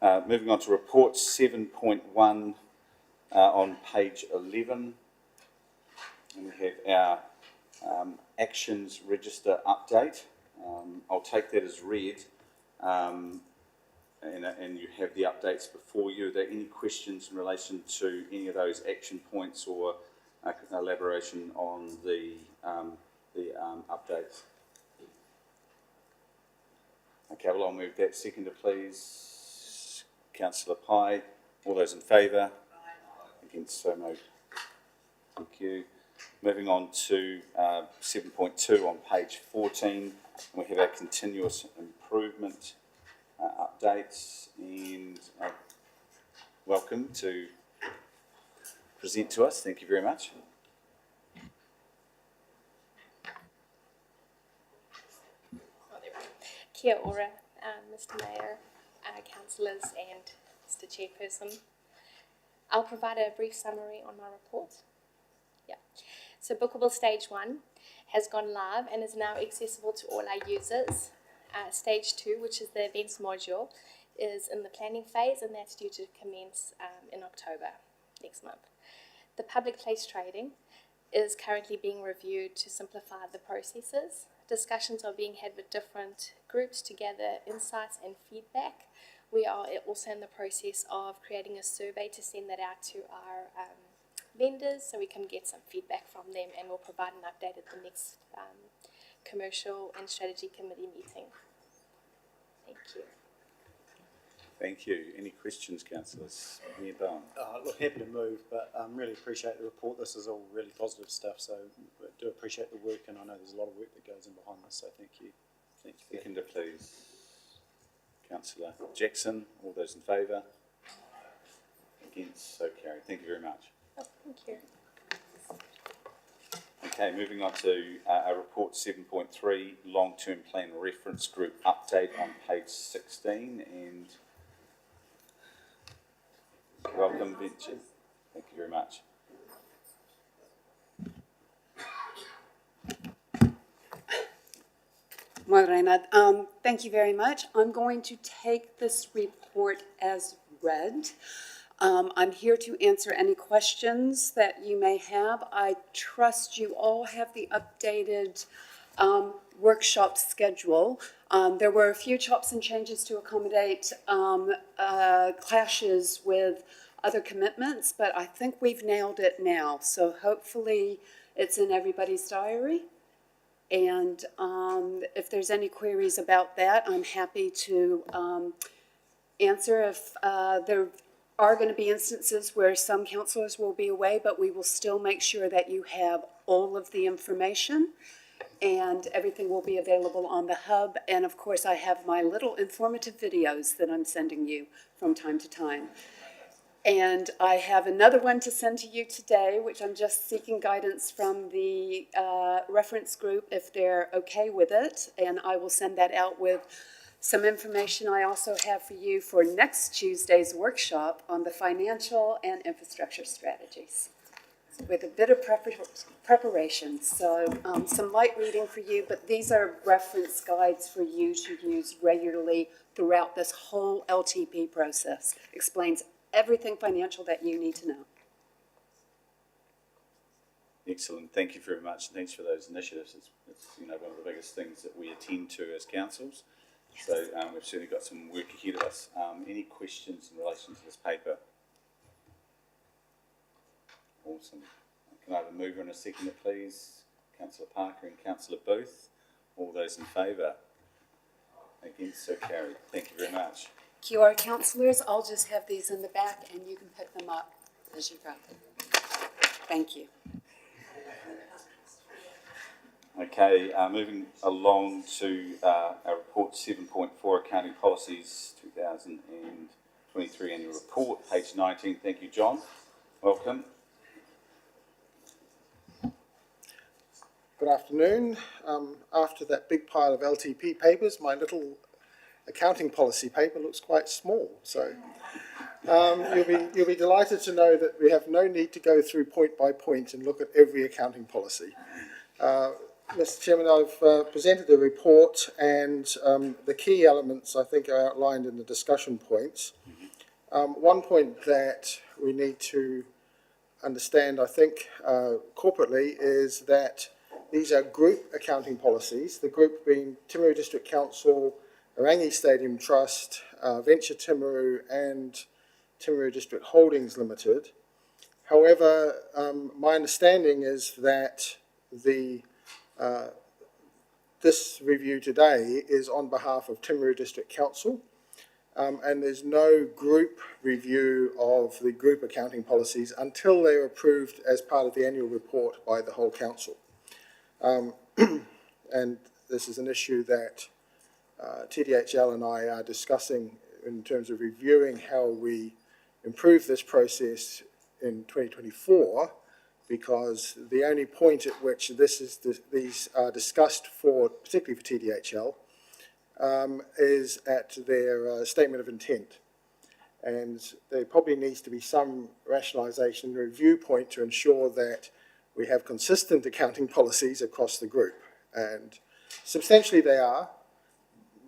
Moving on to report 7.1 on page 11. And we have our actions register update. I'll take that as read. And you have the updates before you. Are there any questions in relation to any of those action points or elaboration on the updates? Okay, well, I'll move that. Seconder, please. Councillor Pye. All those in favour? Against, so moved. Thank you. Moving on to 7.2 on page 14. We have our continuous improvement updates, and welcome to present to us. Thank you very much. Kia ora, Mr Mayor, councillors and Mr Chairperson. I'll provide a brief summary on my report. So Bookable Stage 1 has gone live and is now accessible to all our users. Stage 2, which is the events module, is in the planning phase, and that's due to commence in October next month. The public place trading is currently being reviewed to simplify the processes. Discussions are being had with different groups to gather insights and feedback. We are also in the process of creating a survey to send that out to our vendors so we can get some feedback from them, and we'll provide an update at the next Commercial and Strategy Committee meeting. Thank you. Thank you. Any questions, councillors? Nearby. Look, happy to move, but really appreciate the report. This is all really positive stuff, so I do appreciate the work, and I know there's a lot of work that goes in behind this, so thank you. Thank you. Seconder, please. Councillor Jackson. All those in favour? Against, so carried. Thank you very much. Oh, thank you. Okay, moving on to our report 7.3, long-term plan reference group update on page 16, and welcome, Venture. Thank you very much. Morena, thank you very much. I'm going to take this report as read. I'm here to answer any questions that you may have. I trust you all have the updated workshop schedule. There were a few chops and changes to accommodate clashes with other commitments, but I think we've nailed it now. So hopefully it's in everybody's diary. And if there's any queries about that, I'm happy to answer. If there are going to be instances where some councillors will be away, but we will still make sure that you have all of the information, and everything will be available on the hub. And of course, I have my little informative videos that I'm sending you from time to time. And I have another one to send to you today, which I'm just seeking guidance from the reference group if they're okay with it. And I will send that out with some information I also have for you for next Tuesday's workshop on the financial and infrastructure strategies, with a bit of preparation. So some light reading for you, but these are reference guides for you to use regularly throughout this whole LTP process. Explains everything financial that you need to know. Excellent. Thank you very much. Thanks for those initiatives. It's one of the biggest things that we attend to as councils. Yes. So we've certainly got some work ahead of us. Any questions in relation to this paper? Awesome. Can I have a mover and a seconder, please? Councillor Parker and Councillor Booth. All those in favour? Against, so carried. Thank you very much. Kia ora, councillors. I'll just have these in the back and you can pick them up as you go. Thank you. Okay, moving along to our report 7.4, Accounting Policies 2023 Annual Report, page 19. Thank you, John. Welcome. Good afternoon. After that big pile of LTP papers, my little accounting policy paper looks quite small. So you'll be delighted to know that we have no need to go through point by point and look at every accounting policy. Mr. Chairman, I've presented the report, and the key elements, I think, are outlined in the discussion points. One point that we need to understand, I think, corporately, is that these are group accounting policies, the group being Timaru District Council, Orangi Stadium Trust, Venture Timaru, and Timaru District Holdings Limited. However, my understanding is that this review today is on behalf of Timaru District Council, and there's no group review of the group accounting policies until they're approved as part of the annual report by the whole council. And this is an issue that TDHL and I are discussing in terms of reviewing how we improve this process in 2024, because the only point at which these are discussed for, particularly for TDHL, is at their statement of intent. And there probably needs to be some rationalisation and review point to ensure that we have consistent accounting policies across the group. And substantially they are,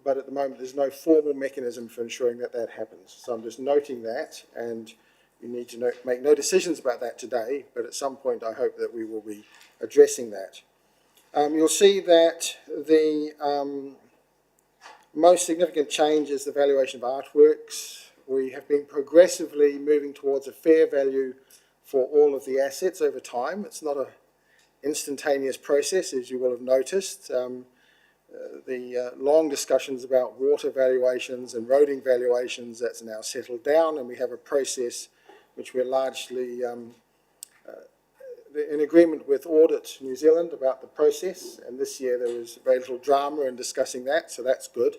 but at the moment there's no formal mechanism for ensuring that that happens. So I'm just noting that, and you need to make no decisions about that today, but at some point I hope that we will be addressing that. You'll see that the most significant change is the valuation of artworks. We have been progressively moving towards a fair value for all of the assets over time. It's not an instantaneous process, as you will have noticed. The long discussions about water valuations and roading valuations, that's now settled down, and we have a process which we're largely in agreement with Audit New Zealand about the process, and this year there was very little drama in discussing that, so that's good.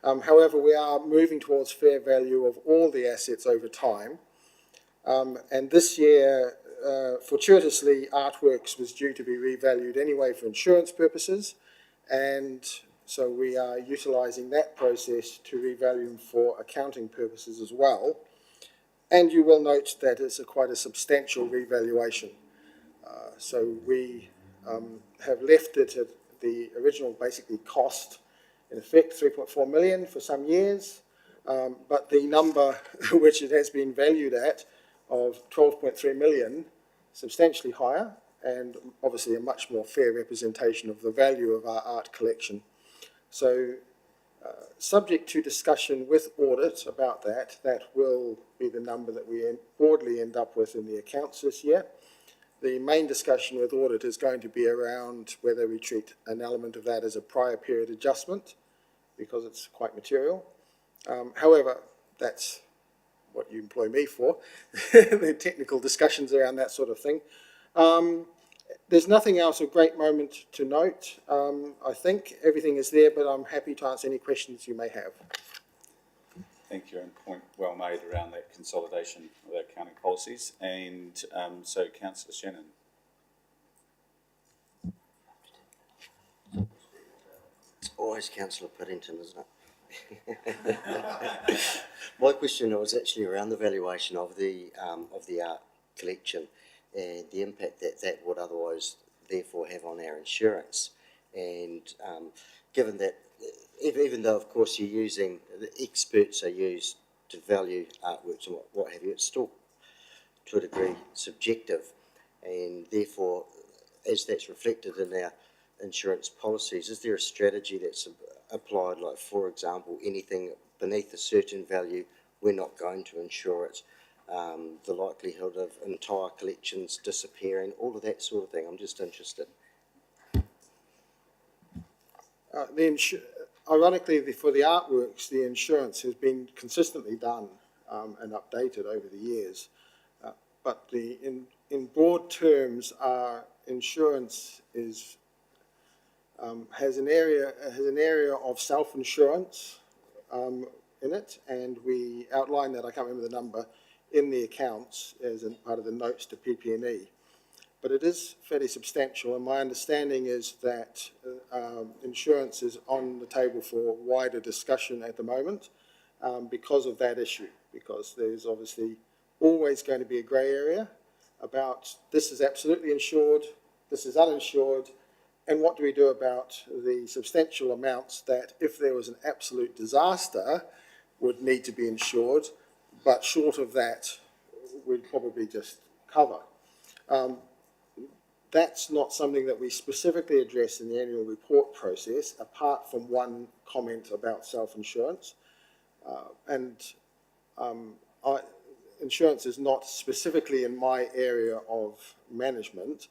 However, we are moving towards fair value of all the assets over time, and this year, fortuitously, Artworks was due to be revalued anyway for insurance purposes, and so we are utilising that process to revalue them for accounting purposes as well. And you will note that it's quite a substantial revaluation. So we have left it at the original basically cost, in effect 3.4 million for some years, but the number which it has been valued at of 12.3 million, substantially higher, and obviously a much more fair representation of the value of our art collection. So subject to discussion with audit about that, that will be the number that we broadly end up with in the accounts this year. The main discussion with audit is going to be around whether we treat an element of that as a prior period adjustment, because it's quite material. However, that's what you employ me for, the technical discussions around that sort of thing. There's nothing else of great moment to note. I think everything is there, but I'm happy to answer any questions you may have. Thank you, and point well made around that consolidation of our accounting policies. And so, Councillor Shannon. It's always Councillor Piddington, isn't it? My question was actually around the valuation of the art collection and the impact that that would otherwise therefore have on our insurance. And given that, even though of course you're using, the experts are used to value artworks and what have you, it's still to a degree subjective, and therefore as that's reflected in our insurance policies, is there a strategy that's applied, like for example anything beneath a certain value we're not going to insure it, the likelihood of entire collections disappearing, all of that sort of thing? I'm just interested. Ironically, for the artworks, the insurance has been consistently done and updated over the years. But in broad terms, our insurance is has an area of self-insurance in it, and we outline that, I can't remember the number, in the accounts as part of the notes to PP&E. But it is fairly substantial, and my understanding is that insurance is on the table for wider discussion at the moment because of that issue, because there's obviously always going to be a grey area about this is absolutely insured, this is uninsured, And what do we do about the substantial amounts that, if there was an absolute disaster, would need to be insured, but short of that, we'd probably just cover. That's not something that we specifically address in the annual report process, apart from one comment about self-insurance. Insurance is not specifically in my area of management,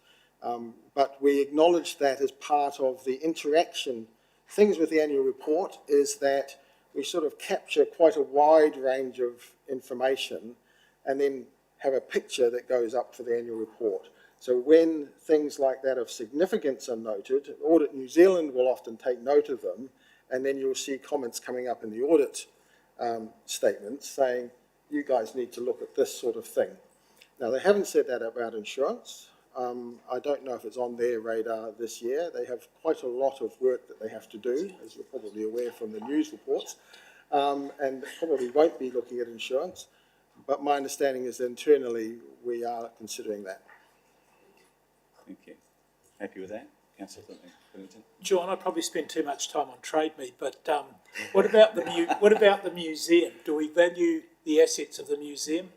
but we acknowledge that as part of the interaction. Things with the annual report is that we sort of capture quite a wide range of information and then have a picture that goes up for the annual report. So when things like that of significance are noted, Audit New Zealand will often take note of them, and then you'll see comments coming up in the audit statements saying, you guys need to look at this sort of thing. Now, they haven't said that about insurance. I don't know if it's on their radar this year. They have quite a lot of work that they have to do, as you're probably aware from the news reports, and probably won't be looking at insurance. But my understanding is that internally we are considering that. Thank you. Happy with that? Councillor Whittington? John, I probably spend too much time on Trade Me, but what about the museum? Do we value the assets of the museum?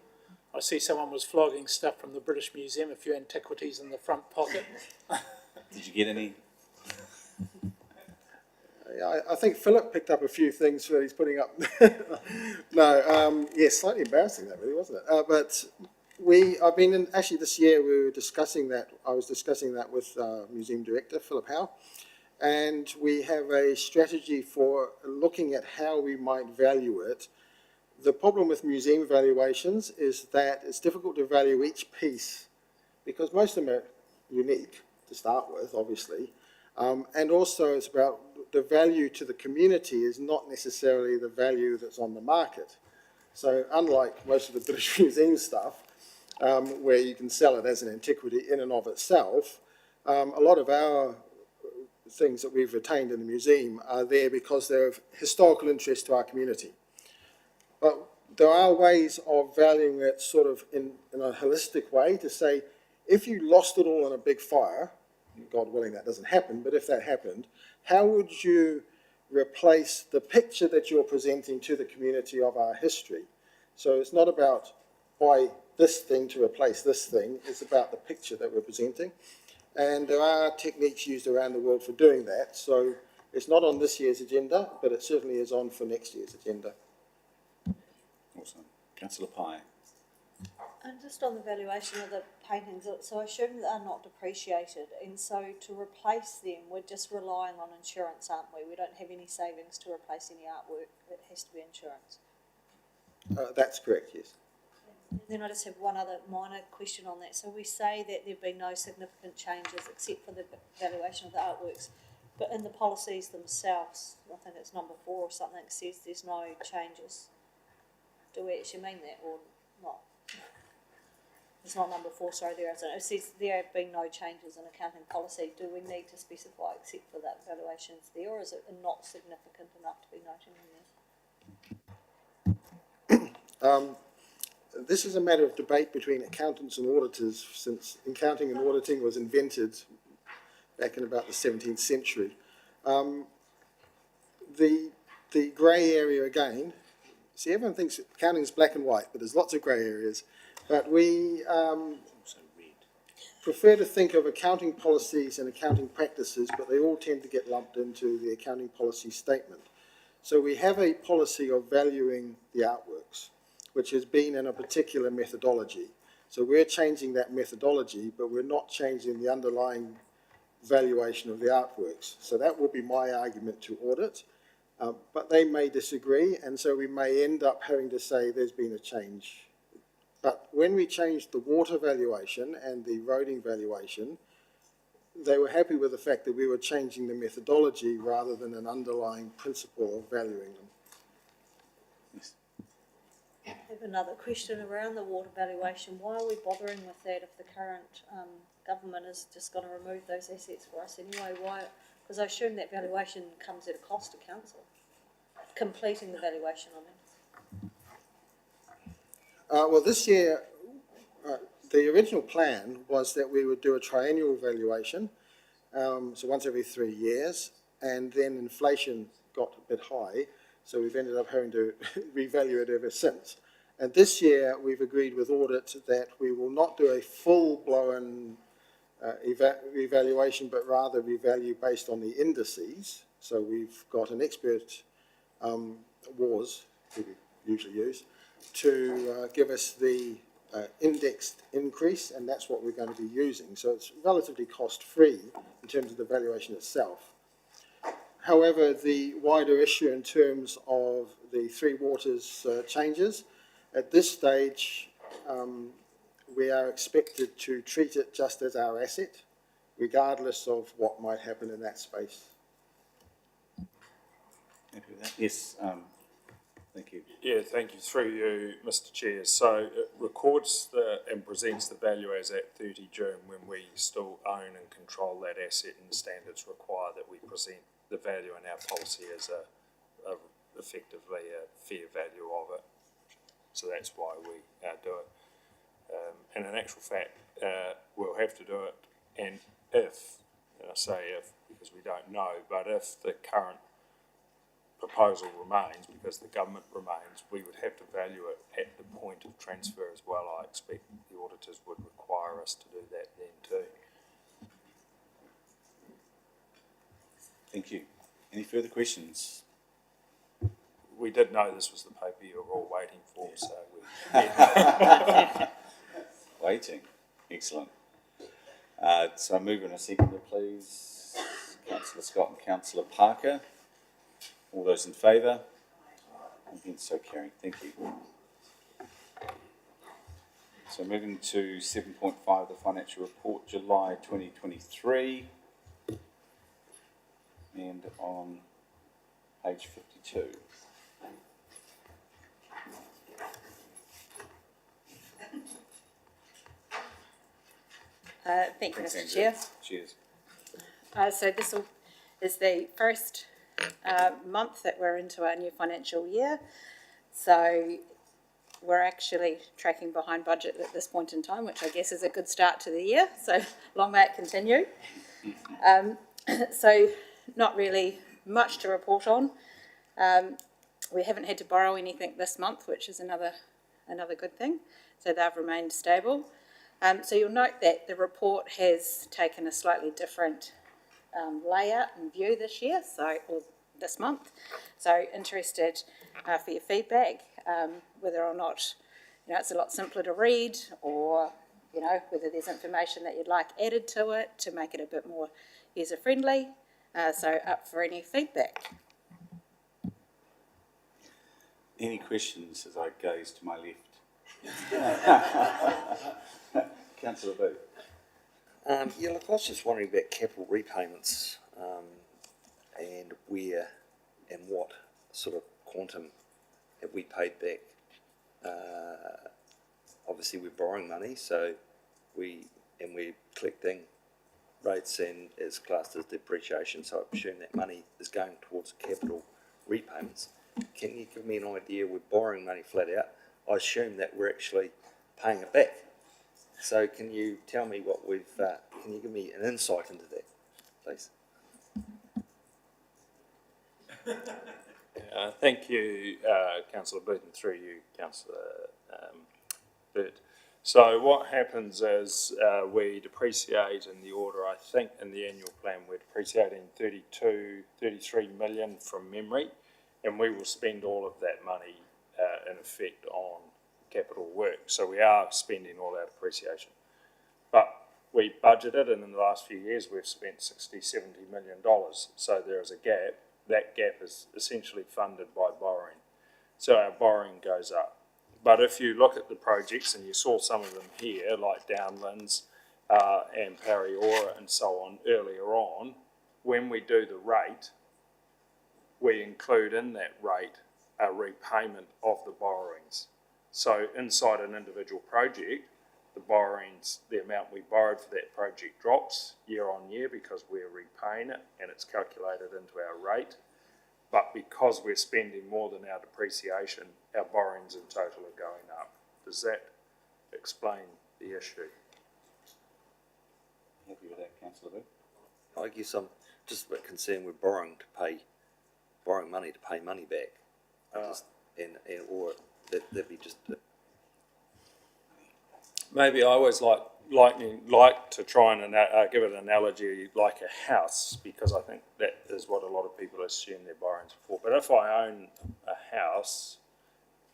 I see someone was flogging stuff from the British Museum, a few antiquities in the front pocket. Did you get any? I think Philip picked up a few things that he's putting up. No, yes, slightly embarrassing that really, wasn't it? But actually this year we were discussing that, I was discussing that with Museum Director, Philip Howe, and we have a strategy for looking at how we might value it. The problem with museum valuations is that it's difficult to value each piece because most of them are unique to start with, obviously, and also it's about the value to the community is not necessarily the value that's on the market. So unlike most of the British Museum stuff, where you can sell it as an antiquity in and of itself, a lot of our things that we've retained in the museum are there because they're of historical interest to our community. But there are ways of valuing it sort of in a holistic way to say, if you lost it all in a big fire, God willing that doesn't happen, but if that happened, how would you replace the picture that you're presenting to the community of our history? So it's not about buy this thing to replace this thing, it's about the picture that we're presenting. And there are techniques used around the world for doing that, so it's not on this year's agenda, but it certainly is on for next year's agenda. Awesome. Councillor Pye? And just on the valuation of the paintings, so I assume they are not depreciated, and so to replace them, we're just relying on insurance, aren't we? We don't have any savings to replace any artwork, it has to be insurance. That's correct, yes. Then I just have one other minor question on that. So we say that there have been no significant changes except for the valuation of the artworks, but in the policies themselves, I think it's number 4 or something, says there's no changes. Do we actually mean that or not? It's not number 4, sorry, there isn't. It says there have been no changes in accounting policy. Do we need to specify except for that valuations there, or is it not significant enough to be noted in there? This is a matter of debate between accountants and auditors since accounting and auditing was invented back in about the 17th century. The grey area again, see, everyone thinks accounting is black and white, but there's lots of grey areas. But we prefer to think of accounting policies and accounting practices, but they all tend to get lumped into the accounting policy statement. So we have a policy of valuing the artworks, which has been in a particular methodology. So we're changing that methodology, but we're not changing the underlying valuation of the artworks. So that will be my argument to audit, but they may disagree, and so we may end up having to say there's been a change. But when we changed the water valuation and the roading valuation, they were happy with the fact that we were changing the methodology rather than an underlying principle of valuing them. Yes. I have another question around the water valuation. Why are we bothering with that if the current government is just going to remove those assets for us anyway? Why? Because I assume that valuation comes at a cost to council, completing the valuation, I mean. Well, this year, the original plan was that we would do a triennial valuation, so once every 3 years, and then inflation got a bit high, so we've ended up having to revalue it ever since. And this year, we've agreed with audit that we will not do a full-blown revaluation, but rather revalue based on the indices. So we've got an expert, WARS, who we usually use, to give us the indexed increase, and that's what we're going to be using. So it's relatively cost-free in terms of the valuation itself. However, the wider issue in terms of the Three Waters changes, at this stage, we are expected to treat it just as our asset, regardless of what might happen in that space. Happy with that? Yes, thank you. Yeah, thank you. Through you, Mr Chair. So it records and presents the value as at 30 June when we still own and control that asset, and the standards require that we present the value in our policy as effectively a fair value of it. So that's why we do it. And in actual fact, we'll have to do it, and if, and I say if because we don't know, but if the current proposal remains, because the government remains, we would have to value it at the point of transfer as well. I expect the auditors would require us to do that then too. Thank you. Any further questions? We did know this was the paper you were all waiting for, so we... Waiting. Excellent. So I move in a seconder, please. Councillor Scott and Councillor Parker. All those in favour? Against, so carried. Thank you. So moving to 7.5, the financial report, July 2023. And on page 52. Thank you, Thanks, Mr. Andrew. Chair. Cheers. So this is the first month that we're into our new financial year. So we're actually tracking behind budget at this point in time, which I guess is a good start to the year. So long may it continue. So not really much to report on. We haven't had to borrow anything this month, which is another good thing. So they've remained stable. So you'll note that the report has taken a slightly different layout and view this year, or this month. So interested for your feedback, whether or not it's a lot simpler to read, or whether there's information that you'd like added to it to make it a bit more user friendly. So up for any feedback. Any questions as I gaze to my left? Councillor Booth. Yeah, look, I was just wondering about capital repayments, and where and what sort of quantum have we paid back. Obviously we're borrowing money, so we're collecting rates and it's classed as depreciation, so I presume that money is going towards capital repayments. Can you give me an idea? We're borrowing money flat out. I assume that we're actually paying it back. So can you tell me what we've, can you give me an insight into that, please? Thank you, Councillor Booth, and through you, Councillor Burt. So what happens is we depreciate in the order, I think in the annual plan we're depreciating 33 million from memory, and we will spend all of that money in effect on capital work. So we are spending all our depreciation. But we budgeted, and in the last few years we've spent $60–70 million. So there is a gap. That gap is essentially funded by borrowing. So our borrowing goes up. But if you look at the projects, and you saw some of them here, like Downlands and Pariora and so on earlier on, when we do the rate, we include in that rate a repayment of the borrowings. So inside an individual project, the borrowings, the amount we borrowed for that project drops year on year because we're repaying it and it's calculated into our rate. But because we're spending more than our depreciation, our borrowings in total are going up. Does that explain the issue? Happy with that, Councillor Booth? I guess I'm just a bit concerned with borrowing money to pay money back. That'd be just, Maybe I always like to try and give an analogy like a house, because I think that is what a lot of people assume their borrowings are for. But if I own a house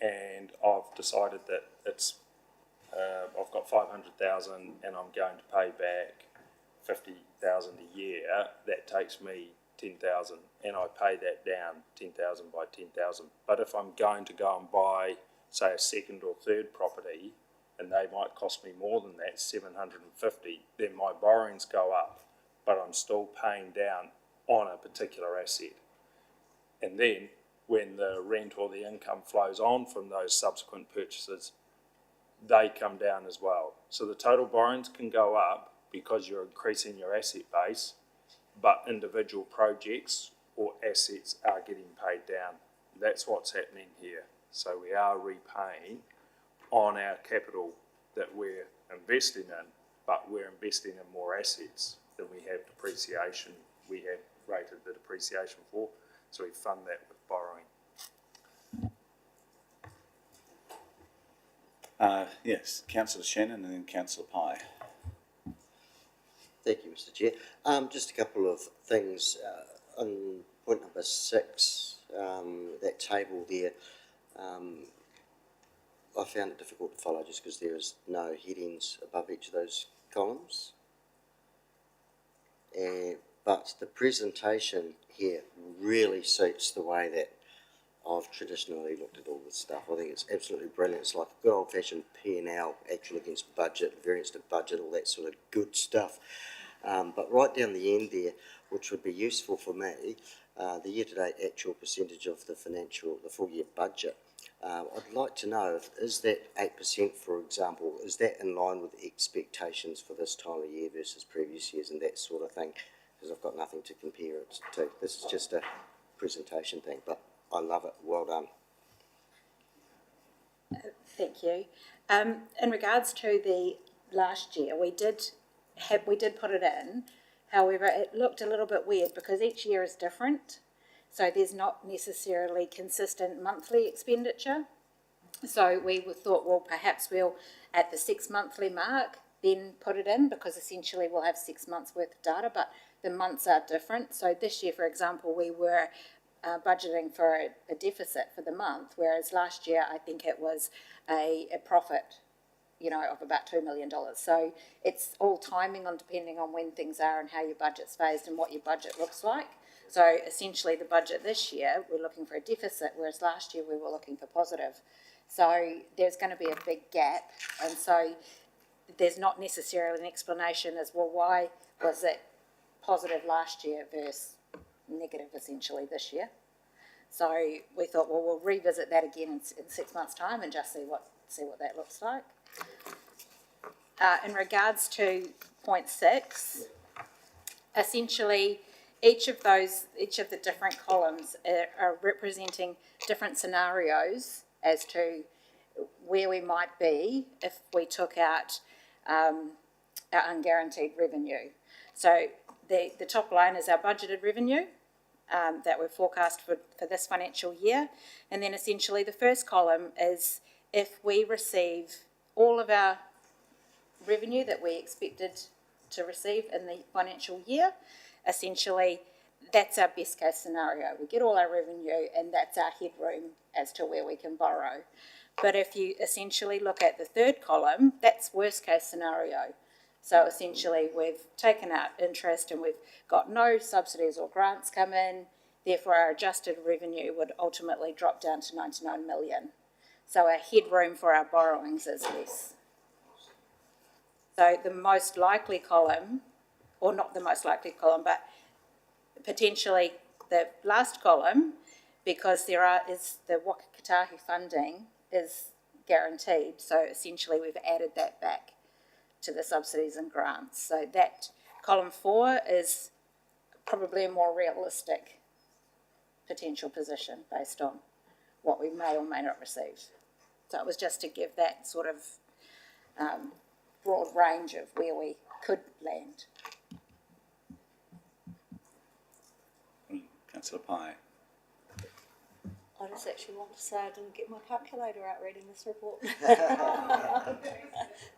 and I've decided that I've got 500,000 and I'm going to pay back 50,000 a year, that takes me 10,000, and I pay that down 10,000 by 10,000. But if I'm going to go and buy, say, a second or third property, and they might cost me more than that, 750, then my borrowings go up, but I'm still paying down on a particular asset. And then when the rent or the income flows on from those subsequent purchases, they come down as well. So the total borrowings can go up because you're increasing your asset base, but individual projects or assets are getting paid down. That's what's happening here. So we are repaying on our capital that we're investing in, but we're investing in more assets than we have depreciation. We have rated the depreciation for, so we fund that with borrowing. Yes, Councillor Shannon and then Councillor Pye. Thank you, Mr. Chair. Just a couple of things. On point number 6, that table there, I found it difficult to follow just because there is no headings above each of those columns. But the presentation here really suits the way that I've traditionally looked at all this stuff. I think it's absolutely brilliant. It's like a good old-fashioned P&L, actual against budget, variance to budget, all that sort of good stuff. But right down the end there, which would be useful for me, the year-to-date actual percentage of the full year budget. I'd like to know, is that 8%, for example, is that in line with expectations for this time of year versus previous years and that sort of thing? Because I've got nothing to compare it to. This is just a presentation thing, but I love it. Well done. Thank you. In regards to the last year, we did put it in. However, it looked a little bit weird because each year is different. So there's not necessarily consistent monthly expenditure. So we thought, well, perhaps we'll, at the 6 monthly mark, then put it in, because essentially we'll have 6 months worth of data, but the months are different. So this year, for example, we were budgeting for a deficit for the month, whereas last year I think it was a profit, of about $2 million. So it's all timing on depending on when things are and how your budget's phased and what your budget looks like. So essentially the budget this year, we're looking for a deficit, whereas last year we were looking for positive. So there's going to be a big gap, and so there's not necessarily an explanation as, well, why was it positive last year versus negative essentially this year. So we thought, well, we'll revisit that again in 6 months' time and just see what that looks like. In regards to point 6, essentially each of the different columns are representing different scenarios as to where we might be if we took out our unguaranteed revenue. So the top line is our budgeted revenue that we've forecast for this financial year. And then essentially the first column is if we receive all of our revenue that we expected to receive in the financial year, essentially that's our best case scenario. We get all our revenue and that's our headroom as to where we can borrow. But if you essentially look at the third column, that's worst case scenario. So essentially we've taken out interest and we've got no subsidies or grants come in, therefore our adjusted revenue would ultimately drop down to 99 million. So our headroom for our borrowings is less. So the most likely column, or not the most likely column, but potentially the last column, because is the Waka Kotahi funding is guaranteed. So essentially we've added that back to the subsidies and grants. So that column 4 is probably a more realistic potential position based on what we may or may not receive. So it was just to give that sort of broad range of where we could land. Councillor Pye. I just actually want to say I didn't get my calculator out reading this report.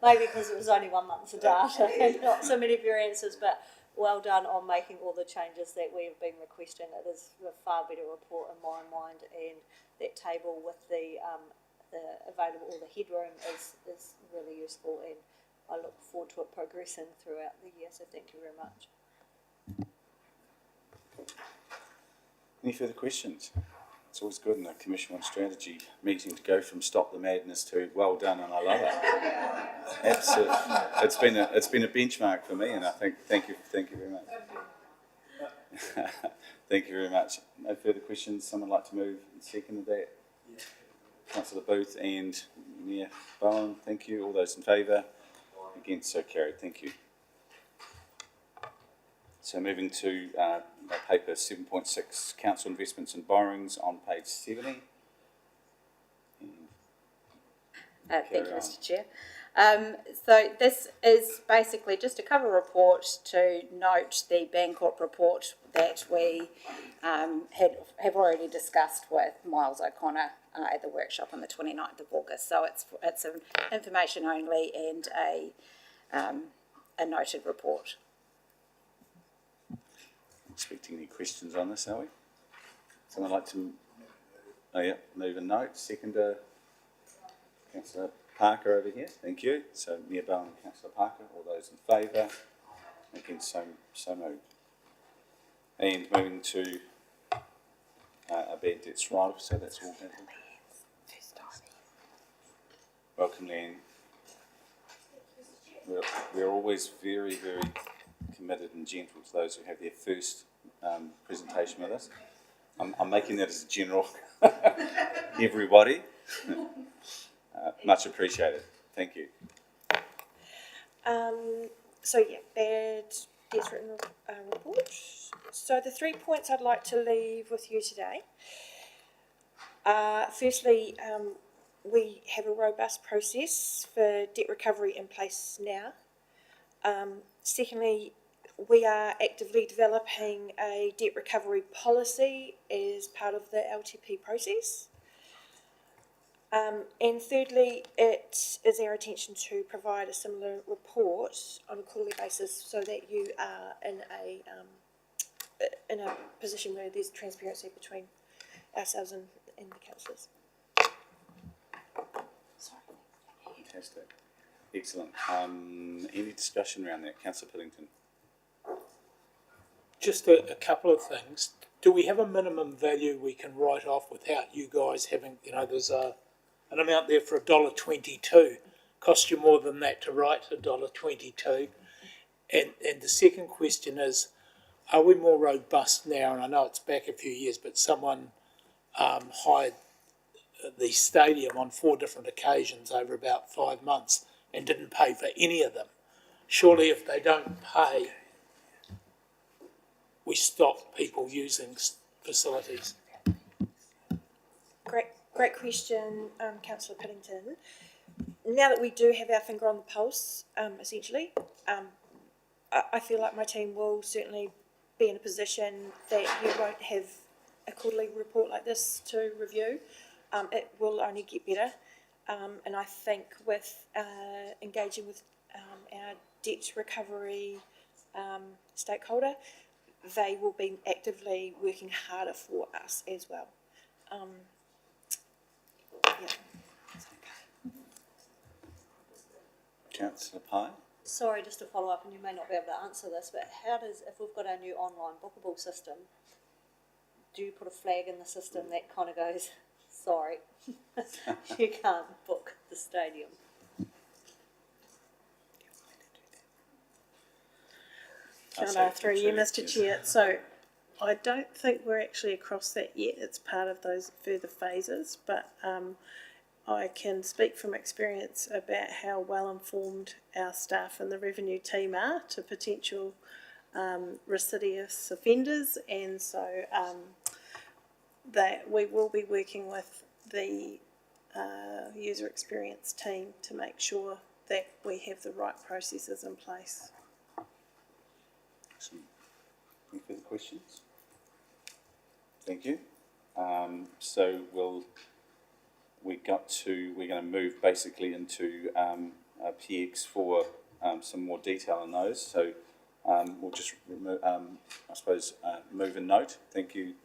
Maybe because it was only 1 month's of data and not so many variances, but well done on making all the changes that we have been requesting. It is a far better report in my mind, and that table with the available, or the headroom is really useful, and I look forward to it progressing throughout the year, so thank you very much. Any further questions? It's always good in a Commission on Strategy meeting to go from stop the madness to well done, and I love it. Absolutely. It's been a benchmark for me, and I think thank you very much. Thank you very much. No further questions. Someone like to move and second that? Yeah. Councillor Booth and Mayor Bowen, thank you. All those in favour? Against, so carried. Thank you. So moving to paper 7.6, council investments and borrowings on page 70. Thank you, Mr. Chair. So this is basically just a cover report to note the Bancorp report that we have already discussed with Miles O'Connor at the workshop on the 29th of August. So it's an information only and a noted report. Expecting any questions on this, are we? Someone like to move a note? Seconder, Councillor Parker over here. Thank you. So Mayor Bowen and Councillor Parker, all those in favour? Against, so moved. And moving to a bad debts write-off, so that's all happened. Welcome, Leanne. We're always very, very committed and gentle to those who have their first presentation with us. I'm making that as a general, everybody. Much appreciated. Thank you. Bad debts written report. So the 3 points I'd like to leave with you today are, firstly, we have a robust process for debt recovery in place now. Secondly, we are actively developing a debt recovery policy as part of the LTP process. And thirdly, it is our intention to provide a similar report on a quarterly basis so that you are in a position where there's transparency between ourselves and the councillors. Fantastic. Excellent. Any discussion around that? Councillor Piddington. Just a couple of things. Do we have a minimum value we can write off without you guys having, there's an amount there for $1.22. Cost you more than that to write $1.22. And the second question is, are we more robust now? And I know it's back a few years, but someone hired the stadium on 4 different occasions over about 5 months and didn't pay for any of them. Surely if they don't pay, we stop people using facilities. Great question, Councillor Piddington. Now that we do have our finger on the pulse, essentially, I feel like my team will certainly be in a position that you won't have a quarterly report like this to review. It will only get better, and I think with engaging with our debt recovery stakeholder, they will be actively working harder for us as well. Councillor Pye. Sorry, just to follow up, and you may not be able to answer this, but if we've got our new online bookable system, do you put a flag in the system that kind of goes, sorry, you can't book the stadium? Can I through you, Mr. Chair? So I don't think we're actually across that yet. It's part of those further phases, but I can speak from experience about how well informed our staff and the revenue team are to potential recidivous offenders, and so that we will be working with the user experience team to make sure that we have the right processes in place. Excellent. Any further questions? Thank you. So we're going to move basically into PX for some more detail on those. So we'll just move and note. Thank you,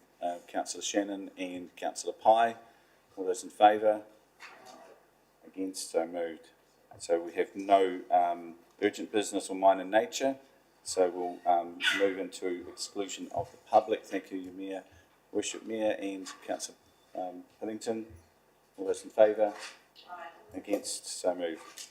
Councillor Shannon and Councillor Pye. All those in favour? Against? So moved. So we have no urgent business or minor nature. So we'll move into exclusion of the public. Thank you, your Mayor, Worship Mayor, and Councillor Pillington. All those in favour? Against? So moved.